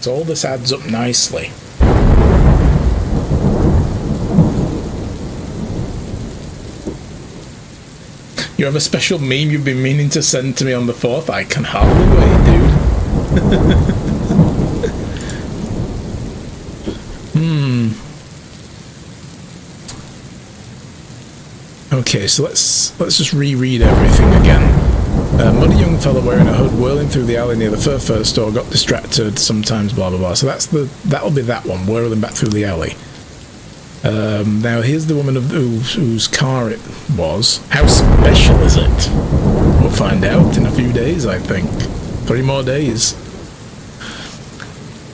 So all this adds up nicely. You have a special meme you've been meaning to send to me on the 4th? I can hardly wait, dude. Okay, so let's just reread everything again. A muddy young fellow wearing a hood whirling through the alley near the fur store, got distracted, sometimes blah blah blah. So that'll be that one, whirling back through the alley. Now here's the woman whose car it was. How special is it? We'll find out in a few days, I think. 3 more days.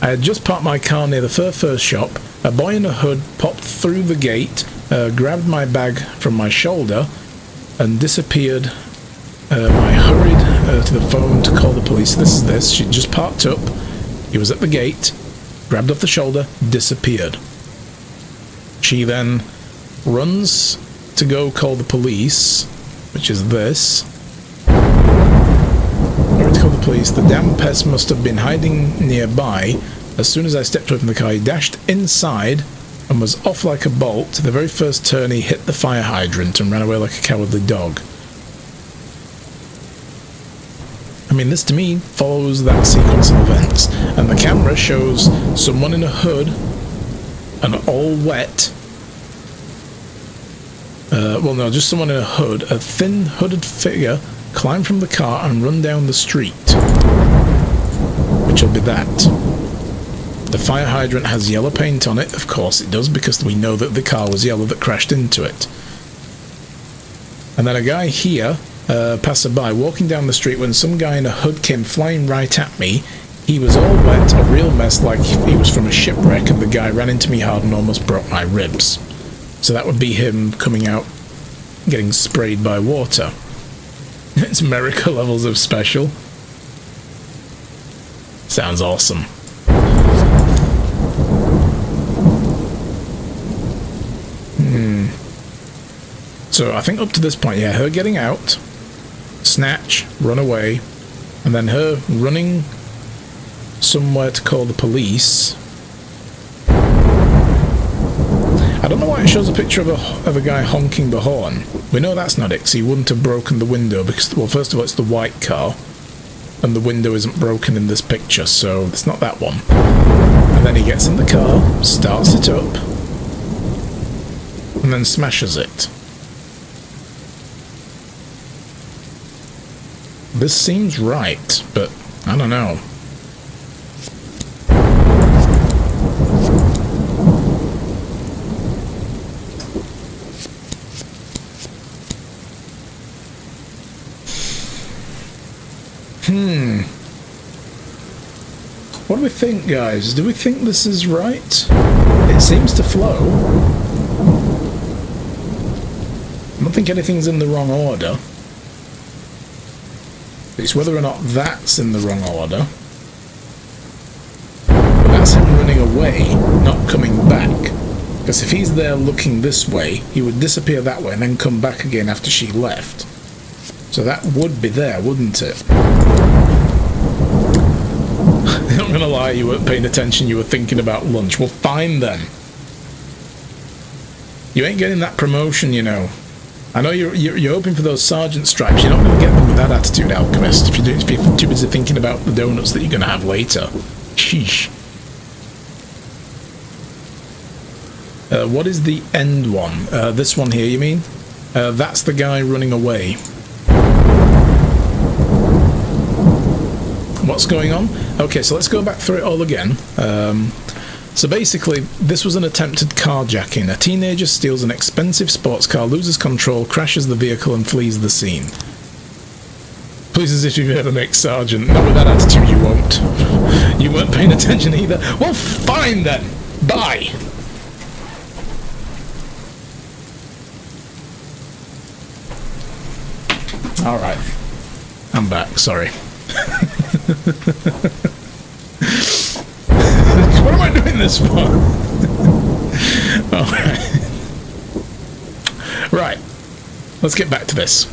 I had just parked my car near the fur shop. A boy in a hood popped through the gate, grabbed my bag from my shoulder, and disappeared. I hurried to the phone to call the police. She just parked up. He was at the gate, grabbed off the shoulder, disappeared. She then runs to go call the police, which is this. Hurried to call the police. The damn pest must have been hiding nearby. As soon as I stepped away from the car, he dashed inside and was off like a bolt. The very first turn, he hit the fire hydrant and ran away like a cowardly dog. I mean, this to me follows that sequence of events. And the camera shows someone in a hood and all wet. Well, no, just someone in a hood. A thin, hooded figure climb from the car and run down the street. Which will be that. The fire hydrant has yellow paint on it. Of course it does, because we know that the car was yellow that crashed into it. And then a guy here, passerby, walking down the street when some guy in a hood came flying right at me. He was all wet, a real mess, like he was from a shipwreck, and the guy ran into me hard and almost broke my ribs. So that would be him coming out, getting sprayed by water. It's America levels of special. Sounds awesome. So I think up to this point, yeah, her getting out, snatch, run away, and then her running somewhere to call the police. I don't know why it shows a picture of a guy honking the horn. We know that's not it, because he wouldn't have broken the window, because, well, first of all, it's the white car, and the window isn't broken in this picture, so it's not that one. And then he gets in the car, starts it up, and then smashes it. This seems right, but I don't know. What do we think, guys? Do we think this is right? It seems to flow. I don't think anything's in the wrong order. It's whether or not that's in the wrong order. But that's him running away, not coming back. Because if he's there looking this way, he would disappear that way and then come back again after she left. So that would be there, wouldn't it? I'm not gonna lie, you weren't paying attention, you were thinking about lunch. Well, fine then. You ain't getting that promotion, you know. I know you're hoping for those sergeant stripes. You're not going to get them with that attitude, Alchemist, if you're too busy thinking about the donuts that you're going to have later. Sheesh. What is the end one? This one here, you mean? That's the guy running away. What's going on? Okay, so let's go back through it all again. So basically, this was an attempted carjacking. A teenager steals an expensive sports car, loses control, crashes the vehicle, and flees the scene. Please, as if you've ever met Sergeant. Not with that attitude, you won't. You weren't paying attention either. Well, fine then. Bye. Alright. I'm back, sorry. What am I doing this for? Alright. Right. Let's get back to this.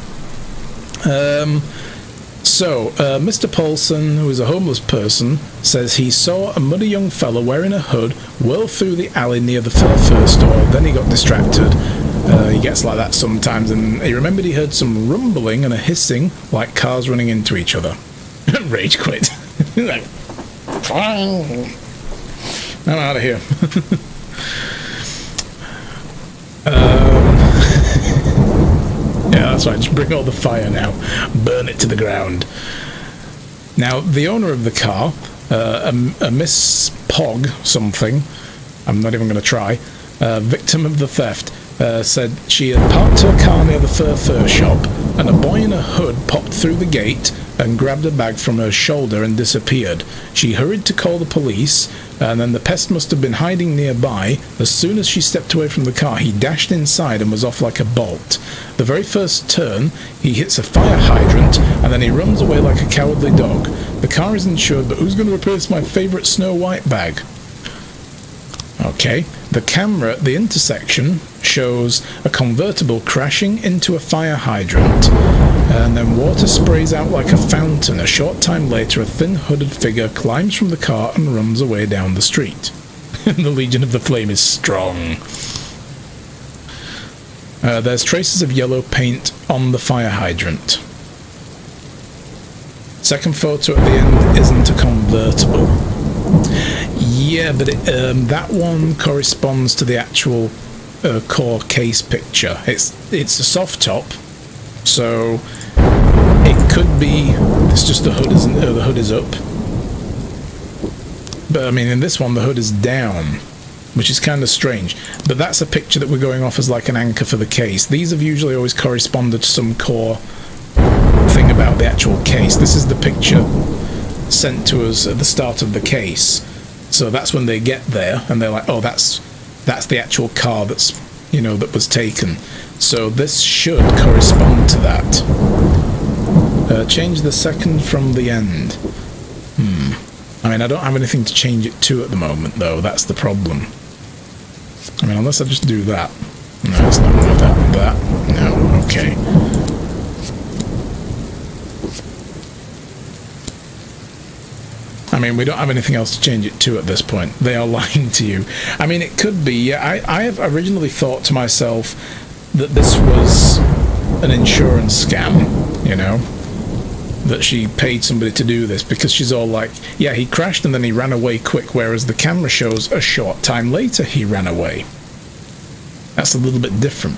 So, Mr. Paulson, who is a homeless person, says he saw a muddy young fellow wearing a hood whirl through the alley near the fur store. Then he got distracted. He gets like that sometimes, and he remembered he heard some rumbling and a hissing, like cars running into each other. Rage quit. Like, fine. I'm out of here. Yeah, that's right. Just bring all the fire now. Burn it to the ground. Now, the owner of the car, a Miss Pog something, I'm not even going to try, victim of the theft, said she had parked her car near the fur shop, and a boy in a hood popped through the gate and grabbed a bag from her shoulder and disappeared. She hurried to call the police, and then the pest must have been hiding nearby. As soon as she stepped away from the car, he dashed inside and was off like a bolt. The very first turn, he hits a fire hydrant, and then he runs away like a cowardly dog. The car is insured, but who's going to replace my favourite Snow White bag? Okay, the camera at the intersection shows a convertible crashing into a fire hydrant, and then water sprays out like a fountain. A short time later, a thin hooded figure climbs from the car and runs away down the street. The Legion of the Flame is strong. There's traces of yellow paint on the fire hydrant. Second photo at the end isn't a convertible. Yeah, but that one corresponds to the actual core case picture. It's a soft top, so it could be it's just the hood isn't. The hood is up, but I mean in this one the hood is down, which is kind of strange. But that's a picture that we're going off as like an anchor for the case. These have usually always corresponded to some core thing about the actual case. This is the picture sent to us at the start of the case. So that's when they get there, and they're like, "Oh, that's the actual car that's that was taken." So this should correspond to that. Change the second from the end. I mean, I don't have anything to change it to at the moment, though. That's the problem. I mean, unless I just do that. No, it's not going to that. No, okay. I mean, we don't have anything else to change it to at this point. They are lying to you. I mean, it could be. Yeah, I have originally thought to myself that this was an insurance scam, that she paid somebody to do this, because she's all like, yeah, he crashed and then he ran away quick, whereas the camera shows a short time later he ran away. That's a little bit different.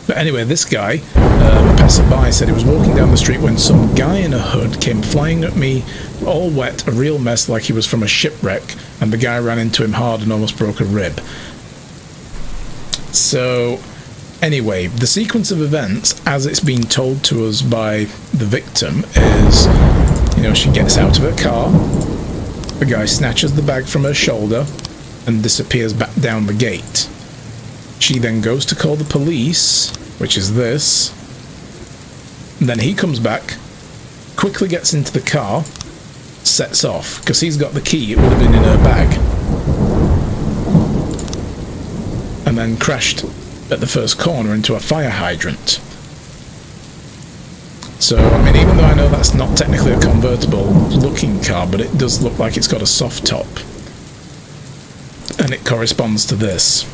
But anyway, this guy, a passerby, said he was walking down the street when some guy in a hood came flying at me, all wet, a real mess, like he was from a shipwreck, and the guy ran into him hard and almost broke a rib. So, anyway, the sequence of events, as it's been told to us by the victim, is, she gets out of her car, the guy snatches the bag from her shoulder, and disappears back down the gate. She then goes to call the police, which is this. And then he comes back, quickly gets into the car, sets off, because he's got the key. It would have been in her bag. And then crashed at the first corner into a fire hydrant. So, I mean, even though I know that's not technically a convertible looking car, but it does look like it's got a soft top. And it corresponds to this.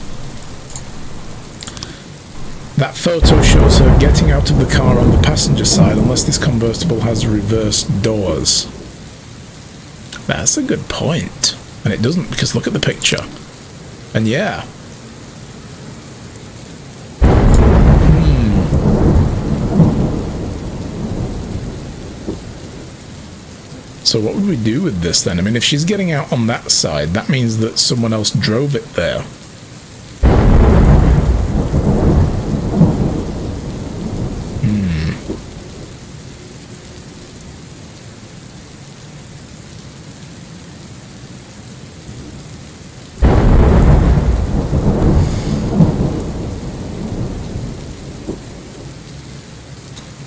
That photo shows her getting out of the car on the passenger side, unless this convertible has reversed doors. That's a good point. And it doesn't, because look at the picture. And yeah. So what would we do with this then? I mean, if she's getting out on that side, that means that someone else drove it there.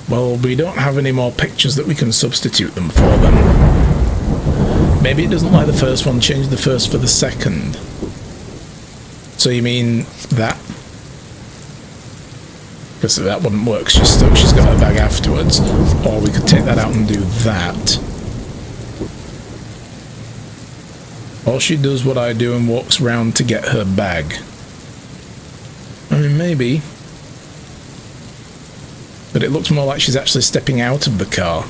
Well, we don't have any more pictures that we can substitute them for then. Maybe it doesn't like the first one, change the first for the second. So you mean that? because that wouldn't work. She's got her bag afterwards. Or we could take that out and do that. Or she does what I do and walks round to get her bag. I mean, maybe. But it looks more like she's actually stepping out of the car.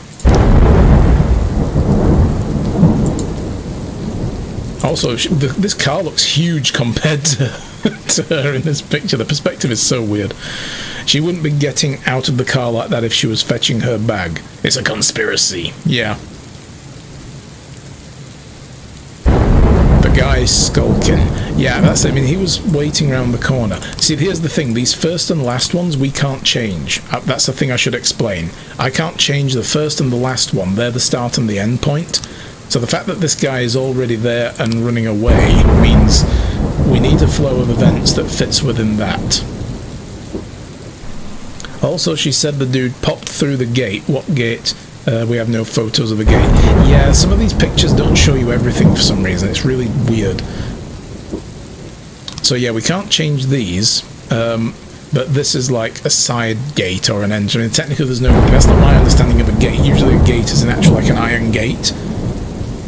Also, this car looks huge compared to her in this picture. The perspective is so weird. She wouldn't be getting out of the car like that if she was fetching her bag. It's a conspiracy. Yeah. The guy's skulking. Yeah, that's it. I mean, he was waiting around the corner. See, here's the thing. These first and last ones, we can't change. That's the thing I should explain. I can't change the first and the last one. They're the start and the end point. So the fact that this guy is already there and running away means we need a flow of events that fits within that. Also, she said the dude popped through the gate. What gate? We have no photos of the gate. Yeah, some of these pictures don't show you everything for some reason. It's really weird. So yeah, we can't change these. But this is like a side gate or an entrance. I mean, technically there's no... That's not my understanding of a gate. Usually a gate is an actual, like an iron gate.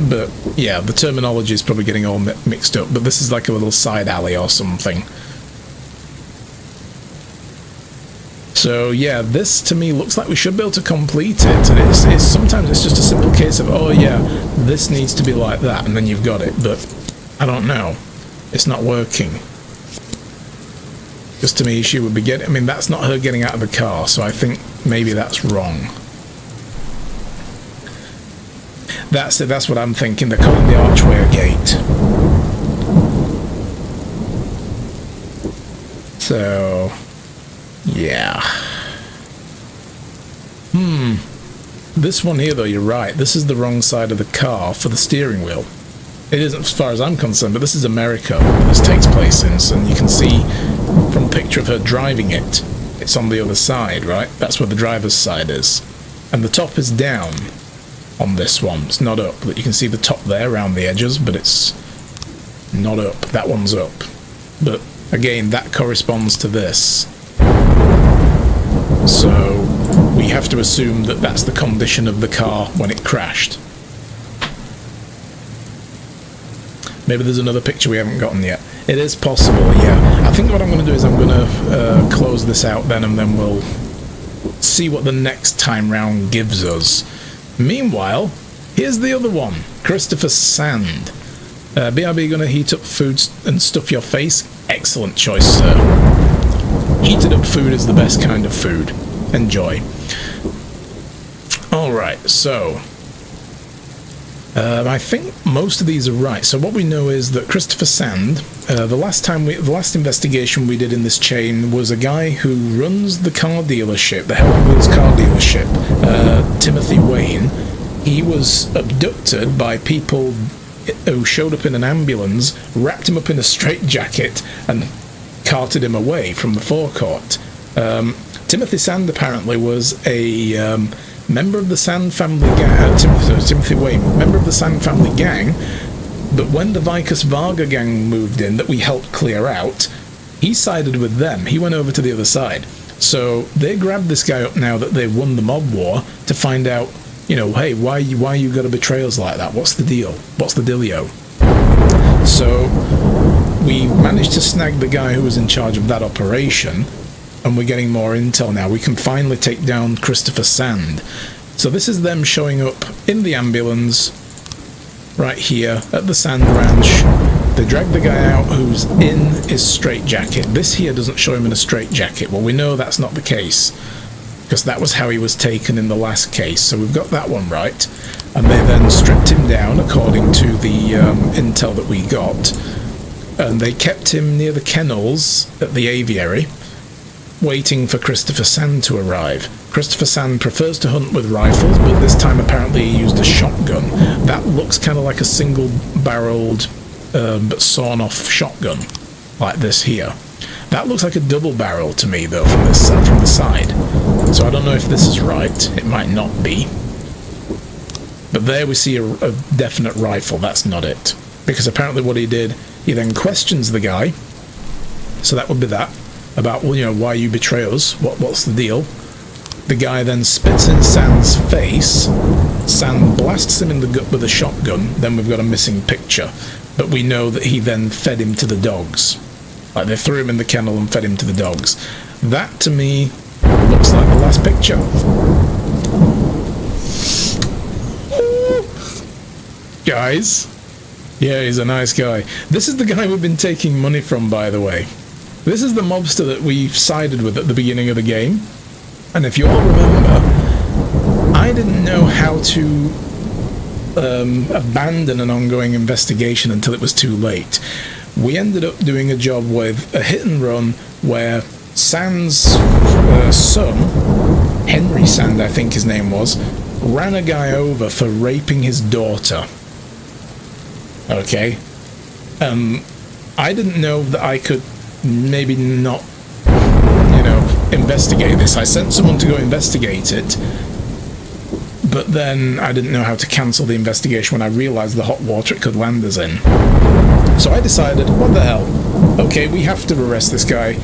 But yeah, the terminology is probably getting all mixed up. But this is like a little side alley or something. So yeah, this to me looks like we should be able to complete it. And it's sometimes it's just a simple case of, oh yeah, this needs to be like that, and then you've got it. But I don't know. It's not working. Because to me, she would be getting... I mean, that's not her getting out of the car, so I think maybe that's wrong. That's it, that's what I'm thinking. They're calling the archway a gate. So... yeah. This one here, though, you're right. This is the wrong side of the car for the steering wheel. It isn't as far as I'm concerned, but this is America this takes place in, and you can see from a picture of her driving it, it's on the other side, right? That's where the driver's side is. And the top is down on this one. It's not up. But you can see the top there around the edges, but it's not up. That one's up. But again, that corresponds to this. So we have to assume that that's the condition of the car when it crashed. Maybe there's another picture we haven't gotten yet. It is possible, yeah. I think what I'm going to do is I'm going to close this out then, and then we'll see what the next time round gives us. Meanwhile, here's the other one. Christopher Sand. BRB going to heat up food and stuff your face? Excellent choice, sir. Heated up food is the best kind of food. Enjoy. Alright, so... I think most of these are right. So what we know is that Christopher Sand, the last investigation we did in this chain was a guy who runs the car dealership, the Helen Wheels car dealership, Timothy Wayne. He was abducted by people who showed up in an ambulance, wrapped him up in a straitjacket, and carted him away from the forecourt. Timothy Sand apparently was a member of the Sand family gang, Timothy Wayne, member of the Sand family gang, but when the Vicus Varga gang moved in that we helped clear out, he sided with them. He went over to the other side. So they grabbed this guy up now that they've won the mob war to find out, you know, hey, why you got to betray us like that? What's the deal? What's the dealio? So we managed to snag the guy who was in charge of that operation, and we're getting more intel now. We can finally take down Christopher Sand. So this is them showing up in the ambulance right here at the Sand Ranch. They drag the guy out who's in his straitjacket. This here doesn't show him in a straitjacket. Well, we know that's not the case, because that was how he was taken in the last case. So we've got that one right. And they then stripped him down according to the intel that we got. And they kept him near the kennels at the aviary, waiting for Christopher Sand to arrive. Christopher Sand prefers to hunt with rifles, but this time apparently he used a shotgun. That looks kind of like a single-barreled but sawn-off shotgun, like this here. That looks like a double barrel to me, though, from this from the side. So I don't know if this is right. It might not be. But there we see a definite rifle. That's not it. Because apparently what he did, he then questions the guy. So that would be that. about, well, you know, why you betray us, what's the deal. The guy then spits in Sand's face. Sand blasts him in the gut with a shotgun. Then we've got a missing picture. But we know that he then fed him to the dogs. Like, they threw him in the kennel and fed him to the dogs. That, to me, looks like the last picture. Guys. Yeah, he's a nice guy. This is the guy we've been taking money from, by the way. This is the mobster that we sided with at the beginning of the game. And if you all remember, I didn't know how to abandon an ongoing investigation until it was too late. We ended up doing a job with a hit and run where Sand's son, Henry Sand I think his name was, ran a guy over for raping his daughter. Okay? I didn't know that I could maybe not, you know, investigate this. I sent someone to go investigate it, but then I didn't know how to cancel the investigation when I realised the hot water it could land us in. So I decided, what the hell? Okay, we have to arrest this guy.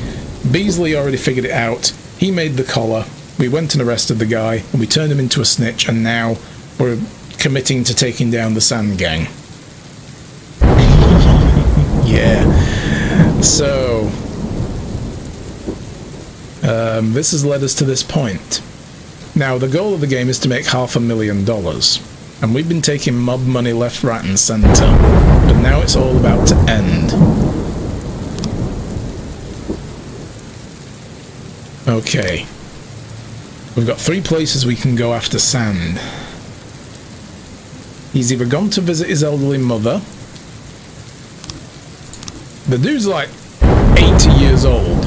Beasley already figured it out. He made the collar. We went and arrested the guy, and we turned him into a snitch, and now we're committing to taking down the Sand Gang. Yeah. So, this has led us to this point. Now, the goal of the game is to make $500,000, and we've been taking mob money left, right, and centre, but now it's all about to end. Okay. We've got 3 places we can go after Sand. He's either gone to visit his elderly mother. The dude's like 80 years old.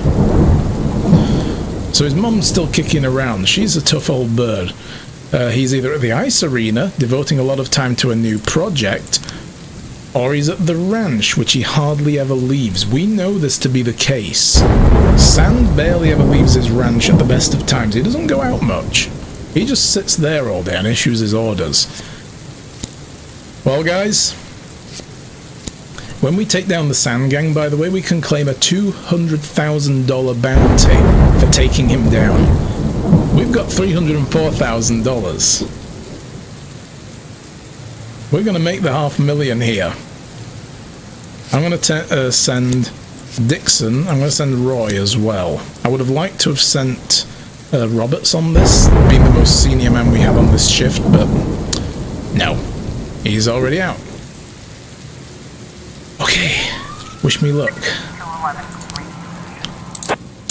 So his mum's still kicking around. She's a tough old bird. He's either at the ice arena, devoting a lot of time to a new project, or he's at the ranch, which he hardly ever leaves. We know this to be the case. Sand barely ever leaves his ranch at the best of times. He doesn't go out much. He just sits there all day and issues his orders. Well, guys, when we take down the Sand Gang, by the way, we can claim a $200,000 bounty for taking him down. We've got $304,000. We're going to make the $500,000 here. I'm going to send Dixon. I'm going to send Roy as well. I would have liked to have sent Roberts on this, being the most senior man we have on this shift, but no. He's already out. Okay. Wish me luck.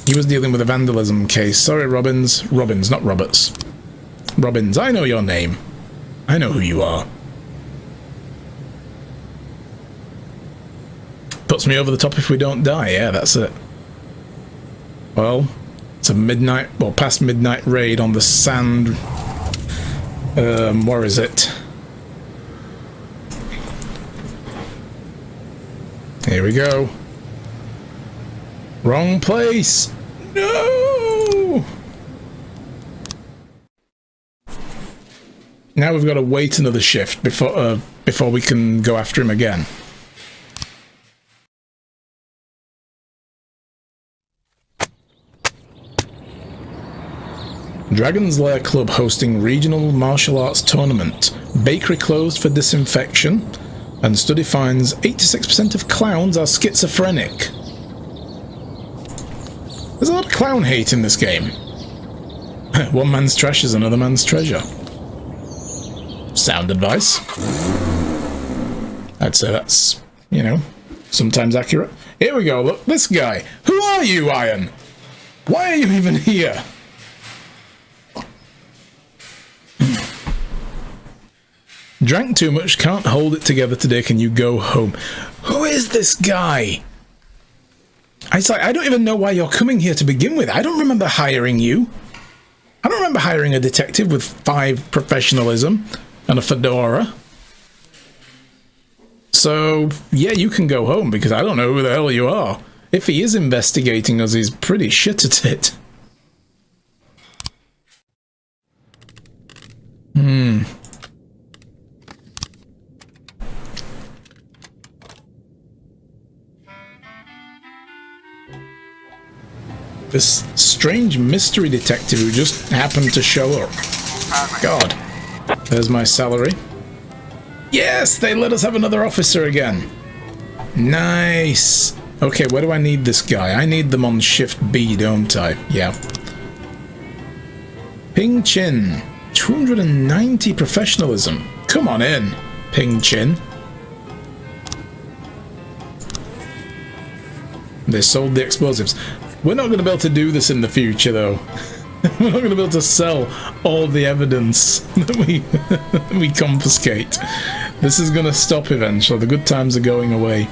He was dealing with a vandalism case. Sorry, Robbins. Robbins, not Roberts. Robbins, I know your name. I know who you are. Puts me over the top if we don't die. Yeah, that's it. Well, it's a midnight, well, past midnight raid on the Sand. Where is it? Here we go. Wrong place. No! Now we've got to wait another shift before we can go after him again. Dragon's Lair Club hosting regional martial arts tournament. Bakery closed for disinfection. And study finds 86% of clowns are schizophrenic. There's a lot of clown hate in this game. One man's trash is another man's treasure. Sound advice. I'd say that's, you know, sometimes accurate. Here we go, look, this guy. Who are you, Iron? Why are you even here? Drank too much, can't hold it together today, can you go home? Who is this guy? It's like, I don't even know why you're coming here to begin with. I don't remember hiring you. I don't remember hiring a detective with 5 professionalism and a fedora. So, yeah, you can go home, because I don't know who the hell you are. If he is investigating us, he's pretty shit at it. This strange mystery detective who just happened to show up. God. There's my salary. Yes, they let us have another officer again. Nice. Okay, where do I need this guy? I need them on shift B, don't I? Yeah. Ping Chin. 290 professionalism. Come on in, Ping Chin. They sold the explosives. We're not going to be able to do this in the future, though. We're not going to be able to sell all the evidence that we confiscate. This is going to stop eventually. The good times are going away.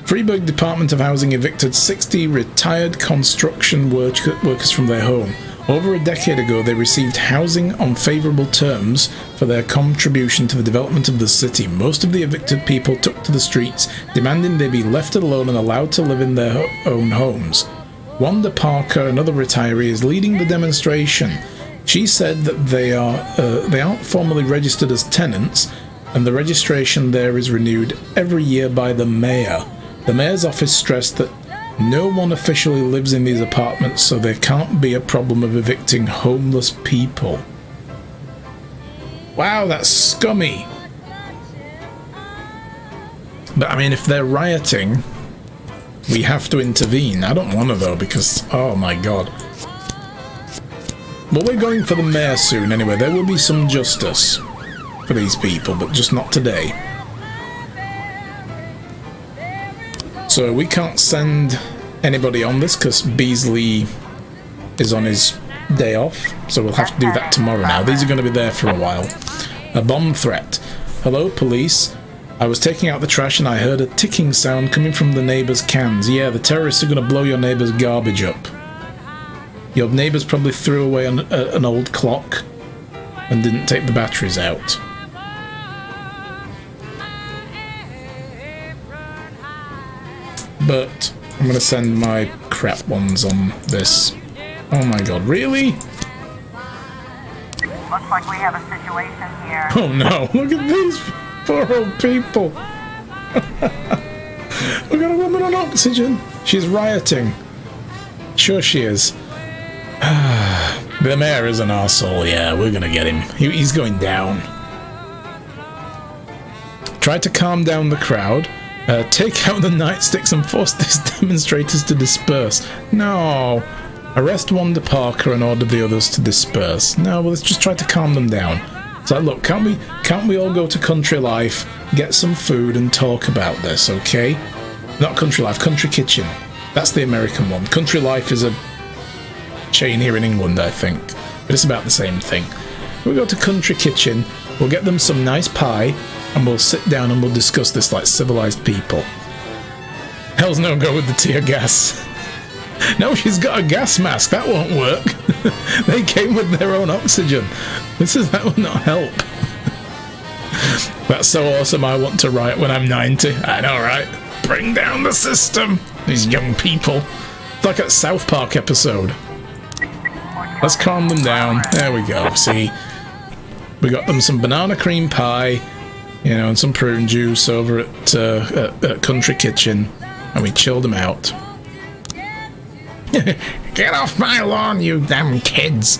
Freeburg Department of Housing evicted 60 retired construction workers from their home. Over a decade ago, they received housing on favourable terms for their contribution to the development of the city. Most of the evicted people took to the streets, demanding they be left alone and allowed to live in their own homes. Wanda Parker, another retiree, is leading the demonstration. She said that they aren't formally registered as tenants, and the registration there is renewed every year by the mayor. The mayor's office stressed that no one officially lives in these apartments, so there can't be a problem of evicting homeless people. Wow, that's scummy. But I mean, if they're rioting, we have to intervene. I don't want to though, because, oh my god. Well, we're going for the mayor soon anyway. There will be some justice for these people, but just not today. So we can't send anybody on this because Beasley is on his day off, so we'll have to do that tomorrow now. These are going to be there for a while. A bomb threat. Hello, police. I was taking out the trash and I heard a ticking sound coming from the neighbour's cans. Yeah, the terrorists are going to blow your neighbour's garbage up. Your neighbours probably threw away an old clock and didn't take the batteries out. But I'm going to send my crap ones on this. Oh my god, really? Looks like we have a situation here. Oh no, look at these poor old people. We've got a woman on oxygen. She's rioting. Sure she is. The mayor is an arsehole, yeah, we're going to get him. He's going down. Try to calm down the crowd. Take out the nightsticks and force these demonstrators to disperse. No. Arrest Wanda Parker and order the others to disperse. No, well, let's just try to calm them down. It's like, look, can't we all go to Country Life, get some food and talk about this, okay? Not Country Life, Country Kitchen. That's the American one. Country Life is a chain here in England, I think. But it's about the same thing. We'll go to Country Kitchen, we'll get them some nice pie, and we'll sit down and we'll discuss this like civilized people. Hell's no go with the tear gas. No, she's got a gas mask. That won't work. They came with their own oxygen. That will not help. That's so awesome. I want to riot when I'm 90. I know, right? Bring down the system. These young people. It's like a South Park episode. Let's calm them down. There we go. See? We got them some banana cream pie, you know, and some prune juice over at Country Kitchen, and we chilled them out. Get off my lawn, you damn kids!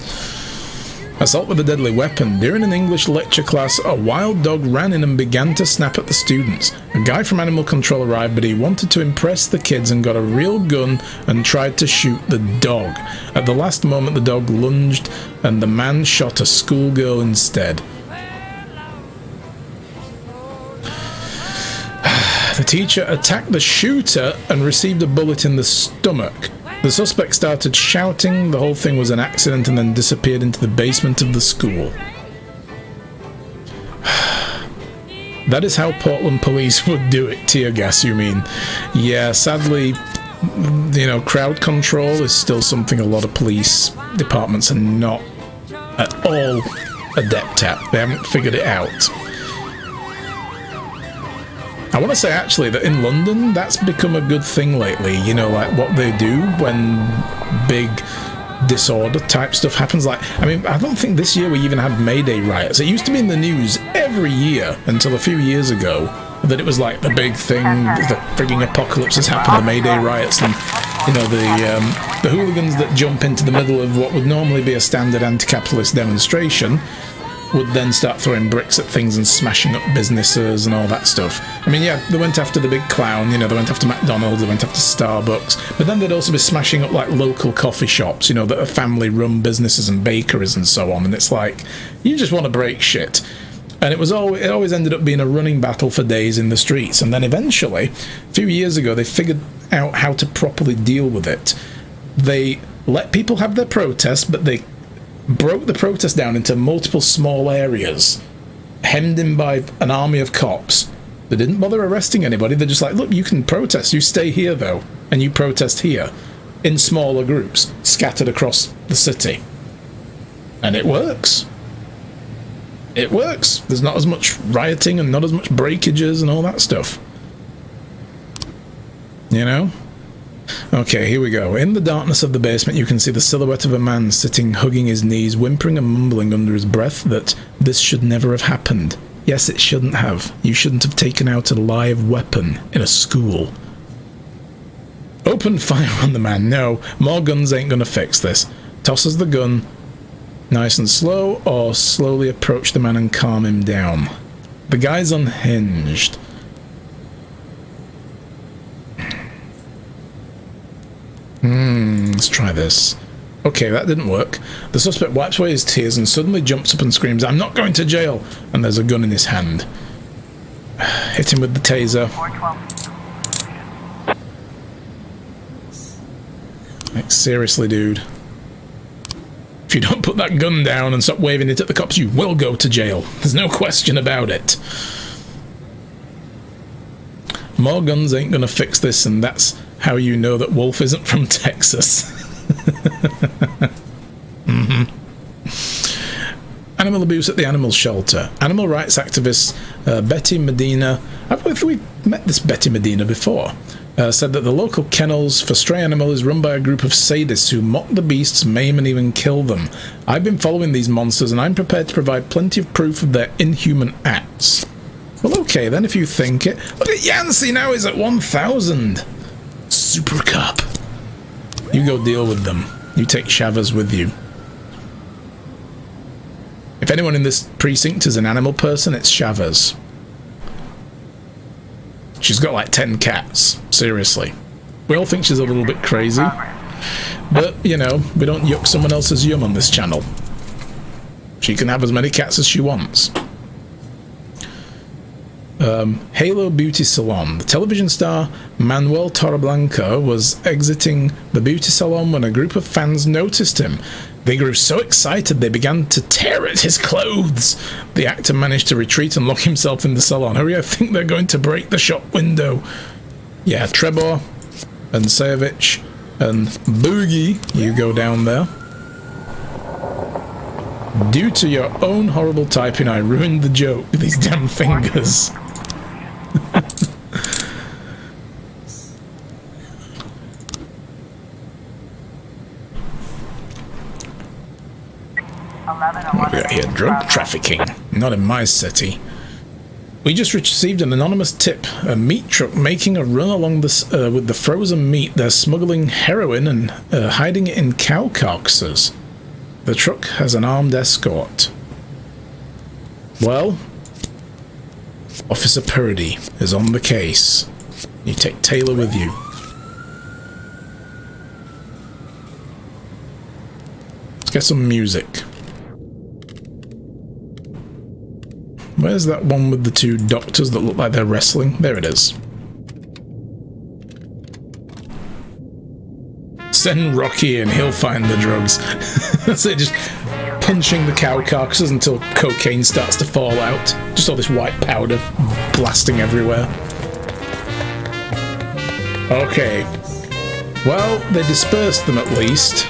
Assault with a deadly weapon. During an English lecture class, a wild dog ran in and began to snap at the students. A guy from Animal Control arrived, but he wanted to impress the kids and got a real gun and tried to shoot the dog. At the last moment, the dog lunged and the man shot a schoolgirl instead. The teacher attacked the shooter and received a bullet in the stomach. The suspect started shouting the whole thing was an accident and then disappeared into the basement of the school. That is how Portland police would do it. Tear gas, you mean? Yeah, sadly, you know, crowd control is still something a lot of police departments are not at all adept at. They haven't figured it out. I want to say actually that in London that's become a good thing lately, you know, like what they do when big disorder type stuff happens. Like, I mean, I don't think this year we even had Mayday riots. It used to be in the news every year until a few years ago that it was like the big thing, the frigging apocalypse has happened, the Mayday riots, and You know, the hooligans that jump into the middle of what would normally be a standard anti-capitalist demonstration would then start throwing bricks at things and smashing up businesses and all that stuff. I mean, yeah, they went after the big clown, you know, they went after McDonald's, they went after Starbucks, but then they'd also be smashing up, like, local coffee shops, you know, that are family-run businesses and bakeries and so on, and it's like, you just want to break shit. And it always ended up being a running battle for days in the streets, and then eventually, a few years ago, they figured out how to properly deal with it. They let people have their protest, but they broke the protest down into multiple small areas, hemmed in by an army of cops. They didn't bother arresting anybody. They're just like, look, you can protest. You stay here, though, and you protest here, in smaller groups, scattered across the city. And it works. It works. There's not as much rioting and not as much breakages and all that stuff. You know? Okay, here we go. In the darkness of the basement, you can see the silhouette of a man sitting, hugging his knees, whimpering and mumbling under his breath that this should never have happened. Yes, it shouldn't have. You shouldn't have taken out a live weapon in a school. Open fire on the man. No, more guns ain't gonna fix this. Tosses the gun, nice and slow, or slowly approach the man and calm him down. The guy's unhinged. Let's try this. Okay, that didn't work. The suspect wipes away his tears and suddenly jumps up and screams, "I'm not going to jail!" And there's a gun in his hand. Hit him with the taser. Like, seriously, dude. If you don't put that gun down and stop waving it at the cops, you will go to jail. There's no question about it. More guns ain't gonna fix this, and that's how you know that Wolf isn't from Texas. Animal abuse at the animal shelter. Animal rights activist Betty Medina, we've met this Betty Medina before, said that the local kennels for stray animals is run by a group of sadists who mock the beasts, maim and even kill them. I've been following these monsters and I'm prepared to provide plenty of proof of their inhuman acts. Well, okay then, if you think it. Look at Yancey now, he's at 1,000. Super Cup. You go deal with them. You take Chavez with you. If anyone in this precinct is an animal person, it's Chavez. She's got like 10 cats. Seriously. We all think she's a little bit crazy. But, you know, we don't yuck someone else's yum on this channel. She can have as many cats as she wants. Halo Beauty Salon. The television star Manuel Torreblanca was exiting the beauty salon when a group of fans noticed him. They grew so excited they began to tear at his clothes. The actor managed to retreat and lock himself in the salon. Hurry, I think they're going to break the shop window. Yeah, Trebor and Sayevich and Boogie, you go down there. Due to your own horrible typing, I ruined the joke with these damn fingers. What we got here? Drug trafficking. Not in my city. We just received an anonymous tip. A meat truck making a run along this with the frozen meat. They're smuggling heroin and hiding it in cow carcasses. The truck has an armed escort. Well, Officer Purdy is on the case. You take Taylor with you. Let's get some music. Where's that one with the two doctors that look like they're wrestling? There it is. Send Rocky in, he'll find the drugs. That's it, just punching the cow carcasses until cocaine starts to fall out. Just all this white powder blasting everywhere. Okay. Well, they dispersed them at least.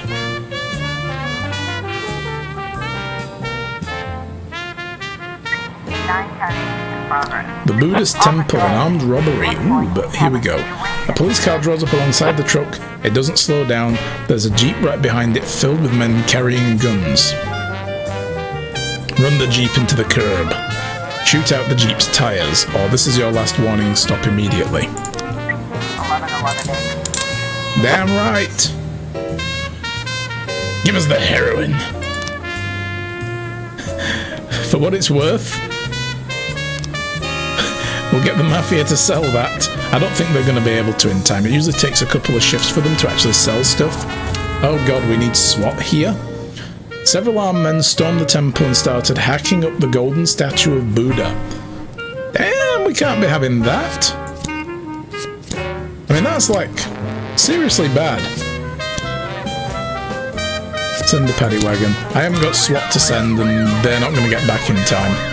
The Buddhist temple, an armed robbery. Ooh, but here we go. A police car draws up alongside the truck. It doesn't slow down. There's a jeep right behind it filled with men carrying guns. Run the jeep into the curb. Shoot out the jeep's tires, or this is your last warning, stop immediately. Damn right. Give us the heroin. For what it's worth, we'll get the Mafia to sell that. I don't think they're going to be able to in time. It usually takes a couple of shifts for them to actually sell stuff. Oh god, we need SWAT here. Several armed men stormed the temple and started hacking up the golden statue of Buddha. Damn, we can't be having that. I mean, that's like seriously bad. Send the paddy wagon. I haven't got SWAT to send and they're not going to get back in time.